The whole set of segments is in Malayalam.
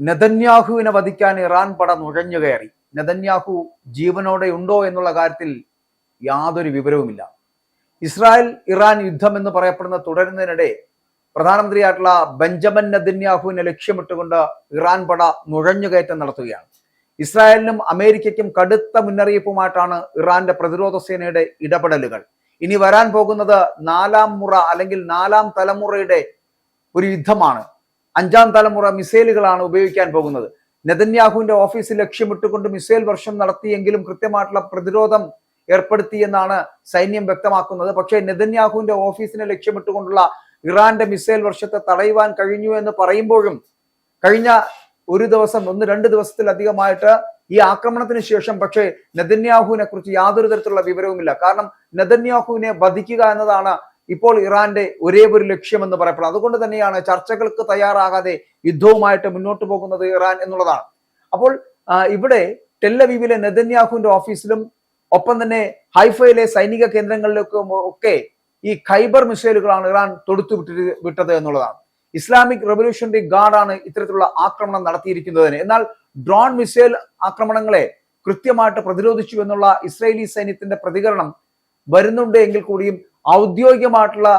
നെതന്യാഹുവിനെ വധിക്കാൻ ഇറാൻ പട നുഴഞ്ഞു കയറി. നെതന്യാഹു ജീവനോടെ ഉണ്ടോ എന്നുള്ള കാര്യത്തിൽ യാതൊരു വിവരവുമില്ല. ഇസ്രായേൽ ഇറാൻ യുദ്ധം എന്ന് പറയപ്പെടുന്ന തുടരുന്നതിനിടെ പ്രധാനമന്ത്രിയായിട്ടുള്ള ബെഞ്ചമിൻ നെതന്യാഹുവിനെ ലക്ഷ്യമിട്ടുകൊണ്ട് ഇറാൻ പട നുഴഞ്ഞുകയറ്റം നടത്തുകയാണ്. ഇസ്രായേലിനും അമേരിക്കയ്ക്കും കടുത്ത മുന്നറിയിപ്പുമായിട്ടാണ് ഇറാന്റെ പ്രതിരോധ സേനയുടെ ഇടപെടലുകൾ. ഇനി വരാൻ പോകുന്നത് നാലാം മുറ അല്ലെങ്കിൽ നാലാം തലമുറയുടെ ഒരു യുദ്ധമാണ്. അഞ്ചാം തലമുറ മിസൈലുകളാണ് ഉപയോഗിക്കാൻ പോകുന്നത്. നെതന്യാഹുവിന്റെ ഓഫീസിൽ ലക്ഷ്യമിട്ടുകൊണ്ട് മിസൈൽ വർഷം നടത്തിയെങ്കിലും കൃത്യമായിട്ടുള്ള പ്രതിരോധം ഏർപ്പെടുത്തി എന്നാണ് സൈന്യം വ്യക്തമാക്കുന്നത്. പക്ഷേ നെതന്യാഹുവിന്റെ ഓഫീസിനെ ലക്ഷ്യമിട്ടുകൊണ്ടുള്ള ഇറാന്റെ മിസൈൽ വർഷത്തെ തടയുവാൻ കഴിഞ്ഞു എന്ന് പറയുമ്പോഴും കഴിഞ്ഞ ഒരു ദിവസം 1-2 ദിവസത്തിലധികമായിട്ട് ഈ ആക്രമണത്തിന് ശേഷം പക്ഷേ നെതന്യാഹുവിനെ കുറിച്ച് യാതൊരു തരത്തിലുള്ള വിവരവുമില്ല. കാരണം നെതന്യാഹുവിനെ വധിക്കുക എന്നതാണ് ഇപ്പോൾ ഇറാന്റെ ഒരേ ഒരു ലക്ഷ്യമെന്ന് പറയപ്പെടുന്നത്. അതുകൊണ്ട് തന്നെയാണ് ചർച്ചകൾക്ക് തയ്യാറാകാതെ യുദ്ധവുമായിട്ട് മുന്നോട്ട് പോകുന്നത് ഇറാൻ എന്നുള്ളതാണ്. അപ്പോൾ ഇവിടെ ടെല്ലവീവിലെ നെതന്യാഹുവിന്റെ ഓഫീസിലും ഒപ്പം തന്നെ ഹൈഫയിലെ സൈനിക കേന്ദ്രങ്ങളിലേക്കും ഒക്കെ ഈ ഖൈബർ മിസൈലുകളാണ് ഇറാൻ തൊടുത്തു വിട്ടത് എന്നുള്ളതാണ്. ഇസ്ലാമിക് റവല്യൂഷണറി ഗാർഡാണ് ഇത്തരത്തിലുള്ള ആക്രമണം നടത്തിയിരിക്കുന്നതിന്. എന്നാൽ ഡ്രോൺ മിസൈൽ ആക്രമണങ്ങളെ കൃത്യമായിട്ട് പ്രതിരോധിച്ചു എന്നുള്ള ഇസ്രായേലി സൈന്യത്തിന്റെ പ്രതികരണം വരുന്നുണ്ട് എങ്കിൽ കൂടിയും ഔദ്യോഗികമായിട്ടുള്ള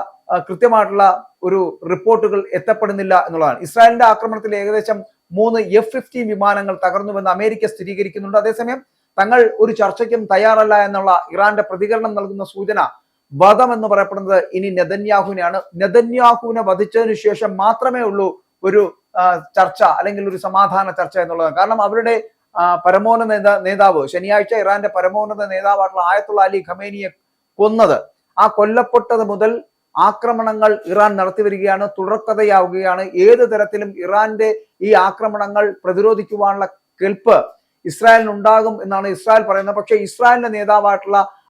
കൃത്യമായിട്ടുള്ള ഒരു റിപ്പോർട്ടുകൾ എത്തപ്പെടുന്നില്ല എന്നുള്ളതാണ്. ഇസ്രായേലിന്റെ ആക്രമണത്തിൽ ഏകദേശം 3 F-15 വിമാനങ്ങൾ തകർന്നുവെന്ന് അമേരിക്ക സ്ഥിരീകരിക്കുന്നുണ്ട്. അതേസമയം തങ്ങൾ ഒരു ചർച്ചയ്ക്കും തയ്യാറല്ല എന്നുള്ള ഇറാന്റെ പ്രതികരണം നൽകുന്ന സൂചന വധം എന്ന് പറയപ്പെടുന്നത് ഇനി നെതന്യാഹുവിനെയാണ്. നെതന്യാഹുവിനെ വധിച്ചതിന് ശേഷം മാത്രമേ ഉള്ളൂ ഒരു ചർച്ച അല്ലെങ്കിൽ ഒരു സമാധാന ചർച്ച എന്നുള്ളത്. കാരണം അവരുടെ പരമോന്നത നേതാവ് ശനിയാഴ്ച ഇറാന്റെ പരമോന്നത നേതാവായിട്ടുള്ള ആയത്തുള്ള അലി ഖമേനിയെ കൊന്നത്, ആ കൊല്ലപ്പെട്ടത് മുതൽ ആക്രമണങ്ങൾ ഇറാൻ നടത്തി വരികയാണ്, തുടർക്കഥയാവുകയാണ്. ഏത് തരത്തിലും ഇറാന്റെ ഈ ആക്രമണങ്ങൾ പ്രതിരോധിക്കുവാനുള്ള കെൽപ്പ് ഇസ്രായേലിനുണ്ടാകും എന്നാണ് ഇസ്രായേൽ പറയുന്നത്. പക്ഷേ ഇസ്രായേലിന്റെ നേതാവായിട്ടുള്ള